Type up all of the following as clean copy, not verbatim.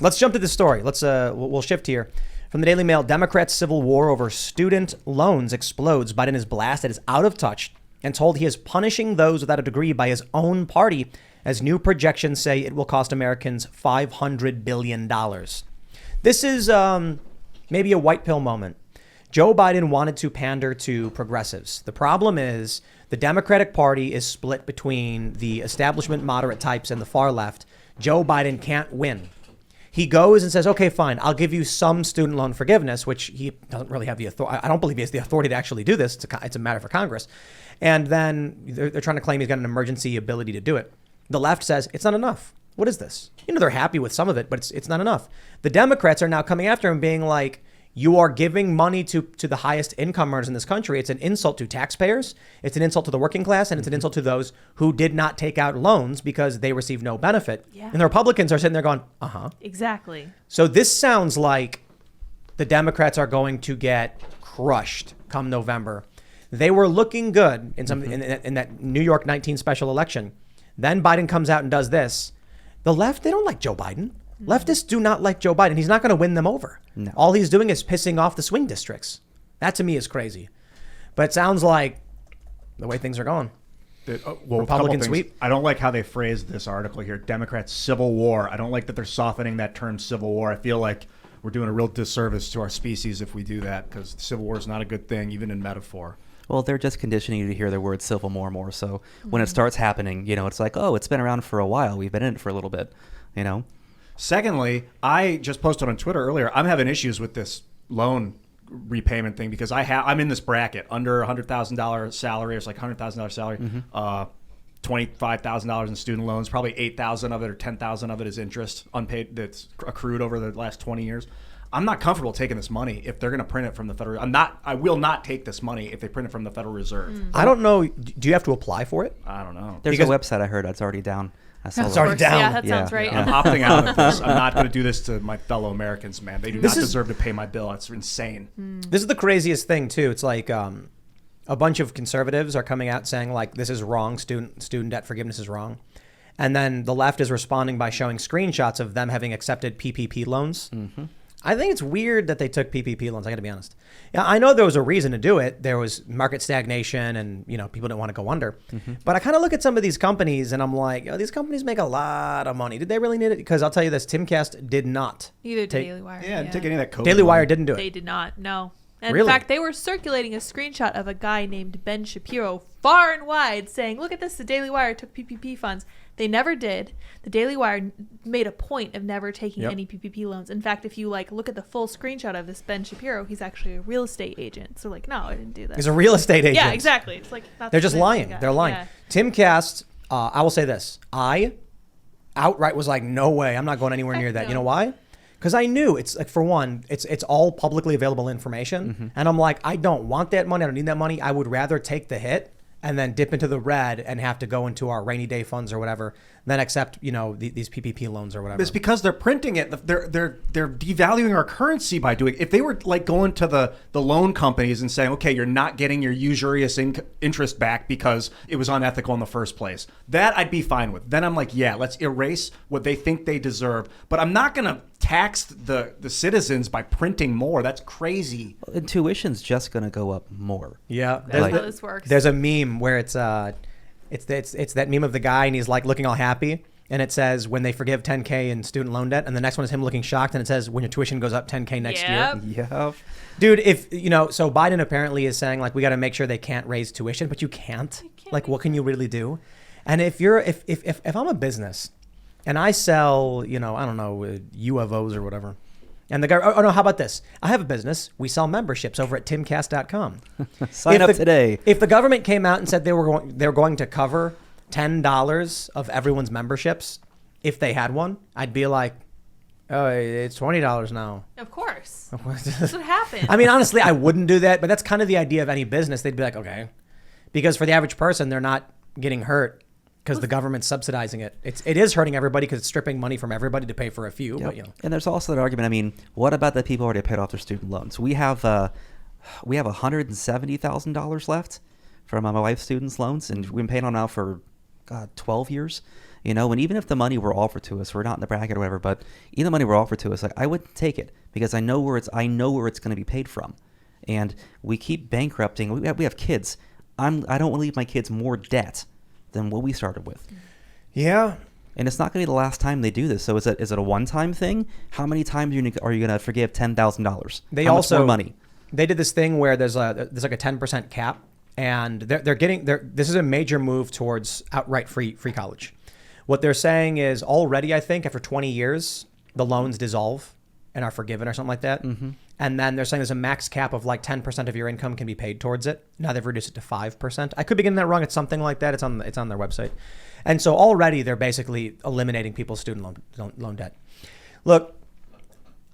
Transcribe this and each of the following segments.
Let's jump to the story. We'll shift here. From the Daily Mail, Democrats' civil war over student loans explodes. Biden is blasted as out of touch and told he is punishing those without a degree by his own party, as new projections say it will cost Americans $500 billion. This is maybe a white pill moment. Joe Biden wanted to pander to progressives. The problem is the Democratic Party is split between the establishment moderate types and the far left. Joe Biden can't win. He goes and says, okay, fine, I'll give you some student loan forgiveness, which he doesn't really have the authority. I don't believe he has the authority to actually do this. It's a matter for Congress. And then they're trying to claim he's got an emergency ability to do it. The left says it's not enough. What is this? They're happy with some of it, but it's not enough. The Democrats are now coming after him being like, you are giving money to the highest income earners in this country. It's an insult to taxpayers. It's an insult to the working class. And it's an insult to those who did not take out loans because they received no benefit. Yeah. And the Republicans are sitting there going, Exactly. So this sounds like the Democrats are going to get crushed come November. They were looking good in that New York 19 special election. Then Biden comes out and does this. The left, they don't like Joe Biden. Leftists do not like Joe Biden. He's not going to win them over. No. All he's doing is pissing off the swing districts. That to me is crazy. But it sounds like the way things are going. Republican sweep. I don't like how they phrased this article here. Democrats' civil war. I don't like that they're softening that term civil war. I feel like we're doing a real disservice to our species if we do that, because civil war is not a good thing, even in metaphor. Well, they're just conditioning you to hear the word civil more and more. So when it starts happening, it's like, oh, it's been around for a while. We've been in it for a little bit, Secondly, I just posted on Twitter earlier, I'm having issues with this loan repayment thing because I'm in this bracket under $100,000 salary. It's like $100,000 salary, $25,000 in student loans, probably $8,000 of it or $10,000 of it is interest unpaid that's accrued over the last 20 years. I'm not comfortable taking this money if they're going to print it from the Federal. I will not take this money if they print it from the Federal Reserve. I don't know. Do you have to apply for it? I don't know. There's a website I heard that's already down. It's already down. Yeah, that sounds right. I'm opting out of this. I'm not going to do this to my fellow Americans, man. They do not deserve to pay my bill. It's insane. This is the craziest thing, too. It's like a bunch of conservatives are coming out saying, like, this is wrong. Student debt forgiveness is wrong. And then the left is responding by showing screenshots of them having accepted PPP loans. I think it's weird that they took PPP loans. I got to be honest. Yeah, I know there was a reason to do it. There was market stagnation and, people didn't want to go under. But I kind of look at some of these companies and I'm like, these companies make a lot of money. Did they really need it? Because I'll tell you this, Timcast did not. Neither did Daily Wire. Yeah, didn't take any of that COVID Daily Wire didn't do it. They did not, no. And really? In fact, they were circulating a screenshot of a guy named Ben Shapiro far and wide saying, look at this, the Daily Wire took PPP funds. They never did. The Daily Wire made a point of never taking any PPP loans. In fact, if you look at the full screenshot of this Ben Shapiro, he's actually a real estate agent. So no, I didn't do that. He's a real estate agent. Yeah, exactly. It's they're just lying. They're lying. Yeah. Timcast, I will say this. I outright was like, no way. I'm not going anywhere near that. No. You know why? Because I knew it's like, for one, it's all publicly available information. And I'm like, I don't want that money. I don't need that money. I would rather take the hit and then dip into the red and have to go into our rainy day funds or whatever, than accept, these PPP loans or whatever. It's because they're printing it. They're devaluing our currency by doing it. If they were going to the loan companies and saying, okay, you're not getting your usurious interest back because it was unethical in the first place, that I'd be fine with. Then I'm like, yeah, let's erase what they think they deserve. But I'm not going to tax the citizens by printing more. That's crazy. Well, tuition's just going to go up more. Yeah. That's how this works. There's a meme where it's that meme of the guy and he's like looking all happy and it says when they forgive $10K in student loan debt, and the next one is him looking shocked and it says when your tuition goes up $10K next year. Yeah. Dude, so Biden apparently is saying we got to make sure they can't raise tuition, but you can't. What can you really do? And if I'm a business and I sell, I don't know, UFOs or whatever, and the guy, oh no, how about this? I have a business. We sell memberships over at timcast.com. Sign up today. If the government came out and said they were going to cover $10 of everyone's memberships, if they had one, I'd be like, oh, it's $20 now. Of course. That's what happened. I mean, honestly, I wouldn't do that, but that's kind of the idea of any business. They'd be like, okay. Because for the average person, they're not getting hurt because the government's subsidizing it. It is hurting everybody because it's stripping money from everybody to pay for a few. Yep. But, And there's also that argument. I mean, what about the people who already paid off their student loans? We have $170,000 left from my wife's students' loans, and we've been paying on now for 12 years. You know, and even if the money were offered to us, we're not in the bracket or whatever, but even the money were offered to us, like, I would take it because I know where it's going to be paid from. And we keep bankrupting. We have kids. I don't want to leave my kids more debt than what we started with. Yeah. And it's not going to be the last time they do this. So is it a one-time thing? How many times are you going to forgive $10,000? They How also much more money? They did this thing where there's like a 10% cap, and this is a major move towards outright free college. What they're saying is already, I think, after 20 years, the loans dissolve and are forgiven or something like that. Mm-hmm. And then they're saying there's a max cap of like 10% of your income can be paid towards it. Now they've reduced it to 5%. I could be getting that wrong. It's something like that. It's on their website. And so already they're basically eliminating people's student loan debt. Look,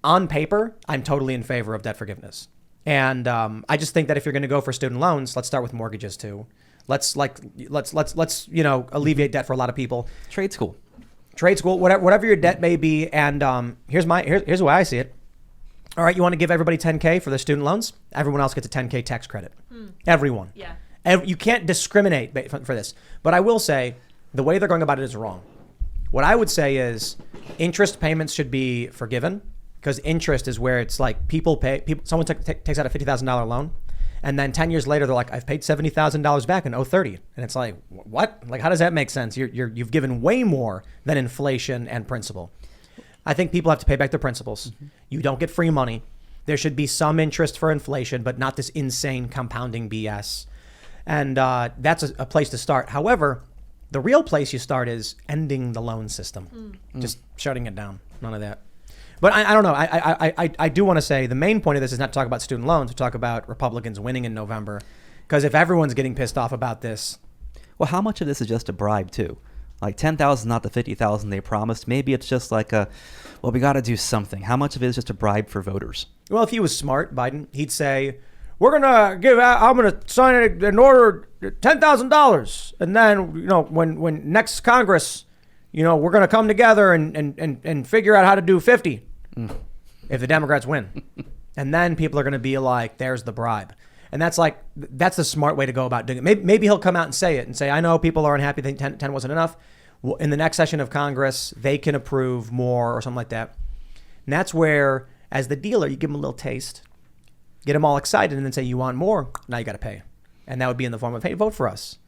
on paper, I'm totally in favor of debt forgiveness. And I just think that if you're going to go for student loans, let's start with mortgages too. Let's alleviate debt for a lot of people. Trade school, whatever your debt may be. And here's the way I see it. All right, you want to give everybody $10K for their student loans? Everyone else gets a $10K tax credit. Everyone. Yeah. You can't discriminate for this. But I will say the way they're going about it is wrong. What I would say is interest payments should be forgiven, because interest is where it's like someone takes out a $50,000 loan, and then 10 years later they're like, I've paid $70,000 back in 2030, and it's like, what? Like, how does that make sense? You've given way more than inflation and principal. I think people have to pay back their principals. Mm-hmm. You don't get free money. There should be some interest for inflation, but not this insane compounding BS. And that's a place to start. However, the real place you start is ending the loan system, just shutting it down. None of that. But I don't know. I do want to say the main point of this is not to talk about student loans, to talk about Republicans winning in November. Because if everyone's getting pissed off about this. Well, how much of this is just a bribe too? Like 10,000, not the 50,000 they promised. Maybe it's just like we got to do something. How much of it is just a bribe for voters? Well, if he was smart, Biden, he'd say, I'm going to sign an order, $10,000. And then, when next Congress, we're going to come together and figure out how to do 50 if the Democrats win. And then people are going to be like, there's the bribe. And that's the smart way to go about doing it. Maybe he'll come out and say it and say, I know people are unhappy, think 10 wasn't enough. In the next session of Congress, they can approve more or something like that. And that's where, as the dealer, you give them a little taste, get them all excited, and then say, you want more? Now you got to pay. And that would be in the form of, hey, vote for us.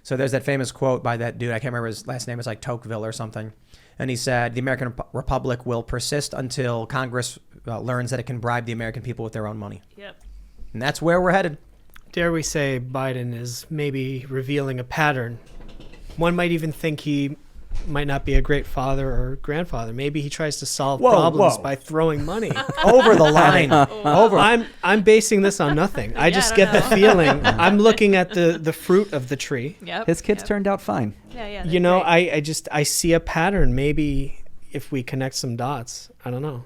So there's that famous quote by that dude. I can't remember his last name. It's like Tocqueville or something. And he said, the American Republic will persist until Congress learns that it can bribe the American people with their own money. Yep. And that's where we're headed. Dare we say Biden is maybe revealing a pattern? One might even think he might not be a great father or grandfather. Maybe he tries to solve problems by throwing money. Over the line. Over. I'm basing this on nothing. I just get the feeling. I'm looking at the fruit of the tree. Yep. His kids turned out fine. Yeah. I see a pattern. Maybe if we connect some dots, I don't know.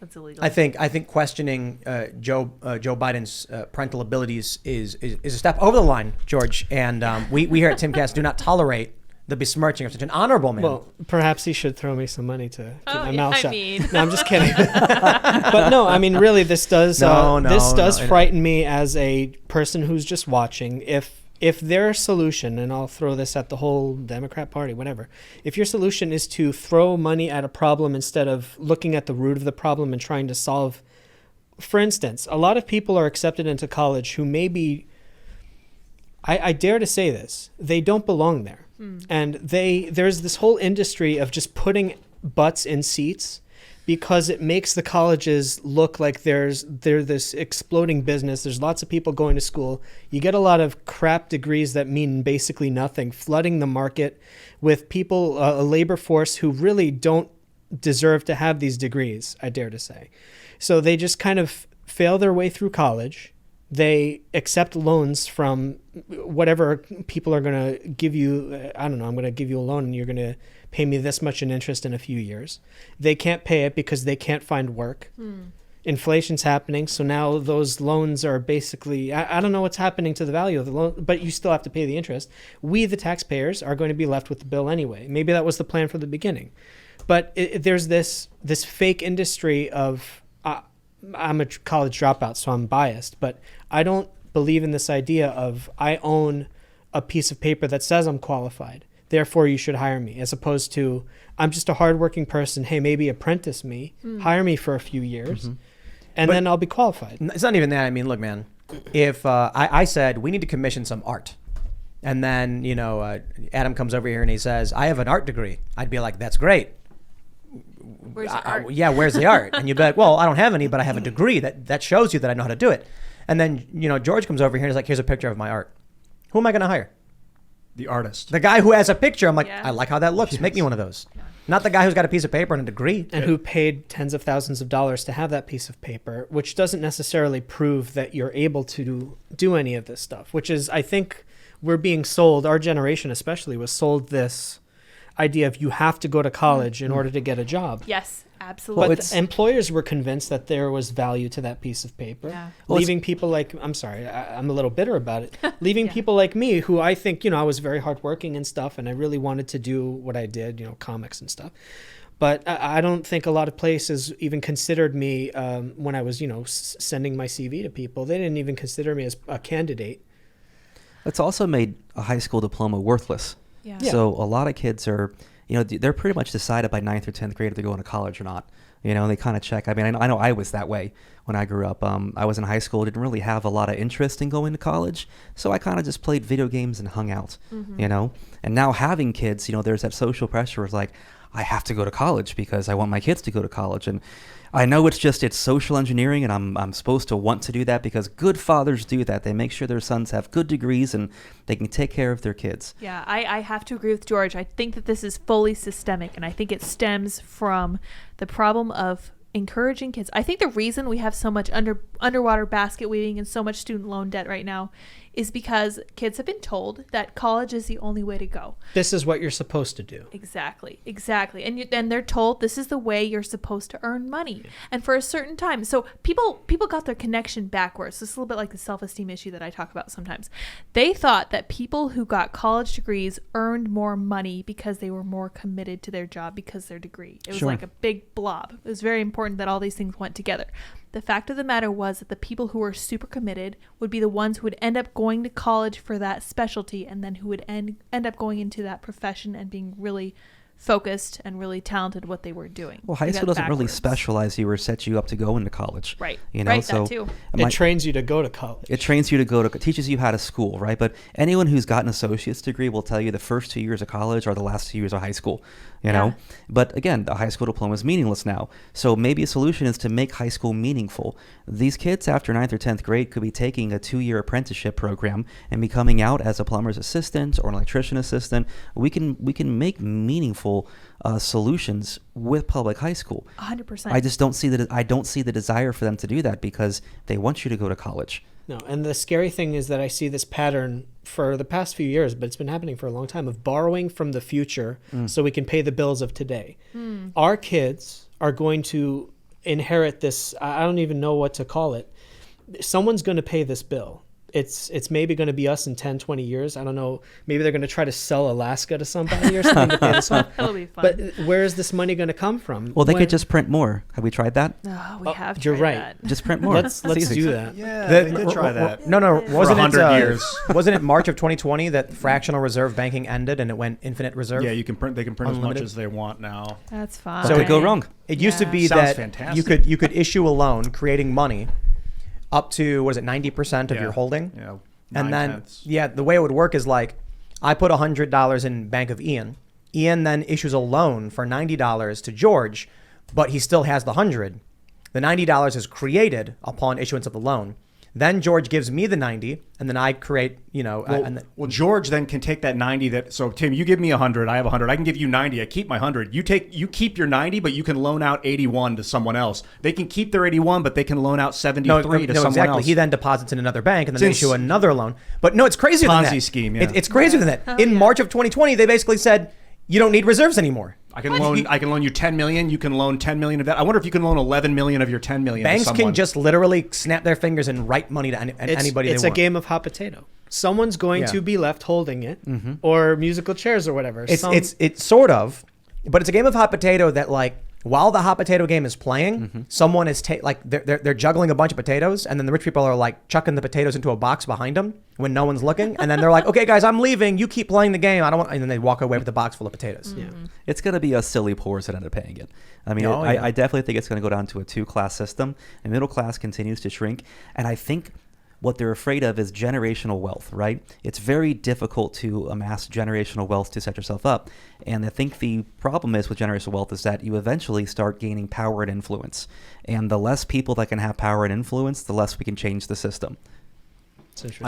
That's illegal. I think questioning Joe Biden's parental abilities is a step over the line, George. And we here at Timcast do not tolerate the besmirching of such an honorable man. Well, perhaps he should throw me some money to keep my mouth shut. mean. No, I'm just kidding. But no, I mean, really, this does frighten me as a person who's just watching. If their solution, and I'll throw this at the whole Democrat Party, whatever, if your solution is to throw money at a problem instead of looking at the root of the problem and trying to solve, for instance, a lot of people are accepted into college who maybe, I dare to say this, they don't belong there. And there's this whole industry of just putting butts in seats because it makes the colleges look like they're this exploding business. There's lots of people going to school. You get a lot of crap degrees that mean basically nothing, flooding the market with people, a labor force who really don't deserve to have these degrees, I dare to say. So they just kind of fail their way through college. They accept loans from whatever people are going to give you. I don't know, I'm going to give you a loan and you're going to pay me this much in interest in a few years. They can't pay it because they can't find work. Inflation's happening. So now those loans are basically, I don't know what's happening to the value of the loan, but you still have to pay the interest. We, the taxpayers, are going to be left with the bill anyway. Maybe that was the plan from the beginning. But there's this fake industry of, I'm a college dropout, so I'm biased, but I don't believe in this idea of I own a piece of paper that says I'm qualified. therefore you should hire me, as opposed to I'm just a hardworking person. Hey, maybe apprentice me, hire me for a few years, and then I'll be qualified. It's not even that. I mean, look, man, if I said we need to commission some art, and then, Adam comes over here and he says, I have an art degree, I'd be like, that's great. Where's your art? Yeah, where's the art? And you'd be like, well, I don't have any, but I have a degree that shows you that I know how to do it. And then, George comes over here and he's like, here's a picture of my art. Who am I going to hire? The artist. The guy who has a picture. I'm like, Yeah. I like how that looks. Yes. Make me one of those. Yeah. Not the guy who's got a piece of paper and a degree. And who paid tens of thousands of dollars to have that piece of paper, which doesn't necessarily prove that you're able to do any of this stuff, which is, I think, we're being sold, our generation especially, was sold this idea of you have to go to college in order to get a job. Yes, absolutely. But employers were convinced that there was value to that piece of paper, leaving people like, I'm sorry, I'm a little bitter about it, leaving people like me who I think, I was very hardworking and stuff, and I really wanted to do what I did, comics and stuff. But I don't think a lot of places even considered me when I was, sending my CV to people. They didn't even consider me as a candidate. It's also made a high school diploma worthless. Yeah. So a lot of kids are, they're pretty much decided by 9th or 10th grade if they're going to college or not. They kind of check. I mean, I know I was that way when I grew up. I was in high school, didn't really have a lot of interest in going to college. So I kind of just played video games and hung out, And now having kids, there's that social pressure. It's like, I have to go to college because I want my kids to go to college. And I know it's social engineering, and I'm supposed to want to do that because good fathers do that. They make sure their sons have good degrees and they can take care of their kids. Yeah, I have to agree with George. I think that this is fully systemic, and I think it stems from the problem of encouraging kids. I think the reason we have so much underwater basket weaving and so much student loan debt right now is because kids have been told that college is the only way to go. This is what you're supposed to do. Exactly. And they're told this is the way you're supposed to earn money, and for a certain time. So people got their connection backwards. This is a little bit like the self-esteem issue that I talk about sometimes. They thought that people who got college degrees earned more money because they were more committed to their job because of their degree. It was like a big blob. It was very important that all these things went together. The fact of the matter was that the people who were super committed would be the ones who would end up going to college for that specialty, and then who would end up going into that profession and being really focused and really talented at what they were doing. Well, high school doesn't really specialize you or set you up to go into college. Right. Right, so that too. It trains you to go to college. It trains you to teaches you how to school, right? But anyone who's got an associate's degree will tell you the first 2 years of college are the last 2 years of high school, know? But again, the high school diploma is meaningless now. So maybe a solution is to make high school meaningful. These kids after 9th or 10th grade could be taking a 2-year apprenticeship program and be coming out as a plumber's assistant or an electrician assistant. We can make meaningful solutions with public high school. 100%. I just don't see that. I don't see the desire for them to do that because they want you to go to college. No, and the scary thing is that I see this pattern for the past few years, but it's been happening for a long time, of borrowing from the future so we can pay the bills of today. Our kids are going to inherit this. I don't even know what to call it. Someone's going to pay this bill. It's maybe going to be us in 10, 20 years. I don't know. Maybe they're going to try to sell Alaska to somebody or something to pay this off. That'll be fun. But where is this money going to come from? Well, they could just print more. Have we tried that? Oh, we have tried you're right. that. Just print more. Let's do that. Yeah, they did try that. No, wasn't 100 years. Wasn't it March of 2020 that fractional reserve banking ended and it went infinite reserve? Yeah, they can print Unlimited. as much as they want now. That's fine. So it could go wrong. It used to be Sounds that fantastic. you could issue a loan creating money up to 90% of your holding. Yeah. And then, 9/10. the way it would work is like, I put $100 in Bank of Ian. Ian then issues a loan for $90 to George, but he still has the 100. The $90 is created upon issuance of the loan. Then George gives me the 90, and then I create, Well, George then can take that 90 so Tim, you give me 100, I have 100. I can give you 90, I keep my 100. You keep your 90, but you can loan out 81 to someone else. They can keep their 81, but they can loan out 73 to someone else. He then deposits in another bank and then they issue another loan. But no, it's crazier than that. Ponzi scheme, yeah. It's crazier than that. In March of 2020, they basically said, you don't need reserves anymore. I can loan you 10 million. You can loan 10 million of that. I wonder if you can loan 11 million of your 10 million. Banks to someone. can just literally snap their fingers and write money to anybody. It's they a want. game of hot potato. Someone's going to be left holding it, or musical chairs or whatever. It's sort of, but it's a game of hot potato that, like, while the hot potato game is playing, someone is they're juggling a bunch of potatoes, and then the rich people are like chucking the potatoes into a box behind them when no one's looking, and then they're like, "Okay, guys, I'm leaving. You keep playing the game. I don't want." And then they walk away with a box full of potatoes. Yeah. It's going to be us silly poors that end up paying it. I mean, Oh, yeah. I definitely think it's going to go down to a two-class system. The middle class continues to shrink, and I think what they're afraid of is generational wealth, right? It's very difficult to amass generational wealth to set yourself up. And I think the problem is with generational wealth is that you eventually start gaining power and influence. And the less people that can have power and influence, the less we can change the system. It's interesting.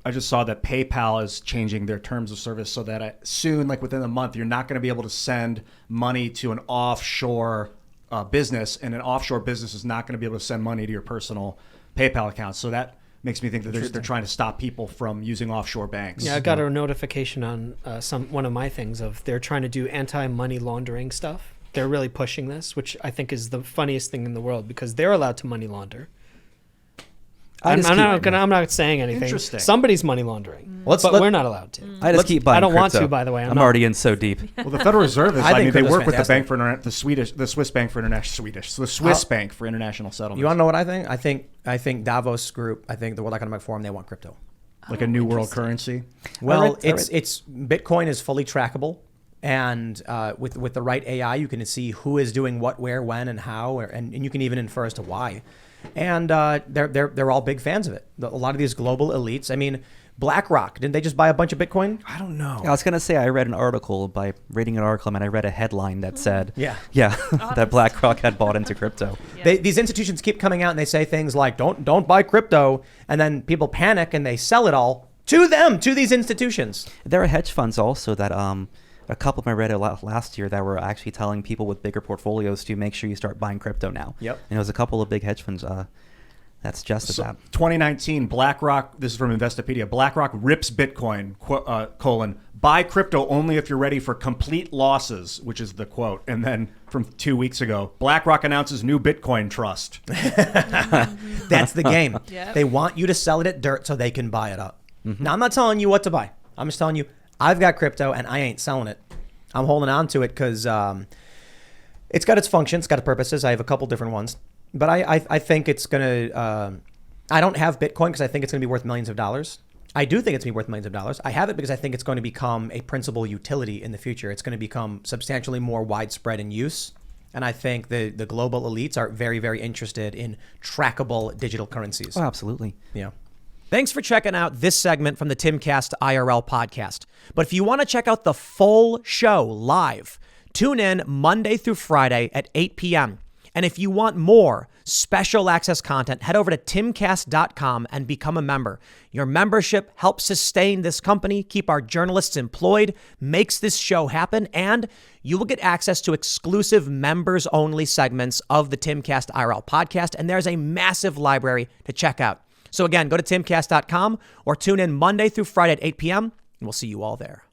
I just saw that PayPal is changing their terms of service so that soon, like within a month, you're not going to be able to send money to an offshore business, and an offshore business is not going to be able to send money to your personal PayPal account. So that makes me think that they're trying to stop people from using offshore banks. Yeah, I got a notification on one of my things of they're trying to do anti-money laundering stuff. They're really pushing this, which I think is the funniest thing in the world because they're allowed to money launder. I'm not saying anything. Interesting. Somebody's money laundering, but we're not allowed to. I just keep buying I don't want crypto. to, by the way. I'm already in so deep. Well, the Federal Reserve is. I think they crypto's work with the fantastic. bank for the Swiss bank for international settlements. You want to know what I think? I think Davos Group. I think the World Economic Forum. They want crypto. like a new world currency. Well, it's Bitcoin is fully trackable. And with the right AI, you can see who is doing what, where, when, and how, and you can even infer as to why. And they're all big fans of it. A lot of these global elites. I mean, BlackRock, didn't they just buy a bunch of Bitcoin? I don't know. I was going to say I read an article by reading an article, and I read a headline that said, Yeah, that BlackRock had bought into crypto. Yeah. These institutions keep coming out and they say things like, don't buy crypto. And then people panic and they sell it all to them, to these institutions. There are hedge funds also that a couple of them I read last year that were actually telling people with bigger portfolios to make sure you start buying crypto now. Yep. And there was a couple of big hedge funds that suggested that. 2019, BlackRock, this is from Investopedia, BlackRock rips Bitcoin, buy crypto only if you're ready for complete losses, which is the quote. And then from 2 weeks ago, BlackRock announces new Bitcoin trust. That's the game. Yep. They want you to sell it at dirt so they can buy it up. Now, I'm not telling you what to buy. I'm just telling you, I've got crypto and I ain't selling it. I'm holding on to it because it's got its functions, it's got its purposes. I have a couple different ones. But I think it's going to... I don't have Bitcoin because I think it's going to be worth millions of dollars. I do think it's going to be worth millions of dollars. I have it because I think it's going to become a principal utility in the future. It's going to become substantially more widespread in use. And I think the global elites are very, very interested in trackable digital currencies. Oh, absolutely. Yeah. Thanks for checking out this segment from the Timcast IRL podcast. But if you want to check out the full show live, tune in Monday through Friday at 8 p.m. And if you want more special access content, head over to timcast.com and become a member. Your membership helps sustain this company, keep our journalists employed, makes this show happen, and you will get access to exclusive members-only segments of the Timcast IRL podcast, and there's a massive library to check out. So again, go to timcast.com or tune in Monday through Friday at 8 p.m., and we'll see you all there.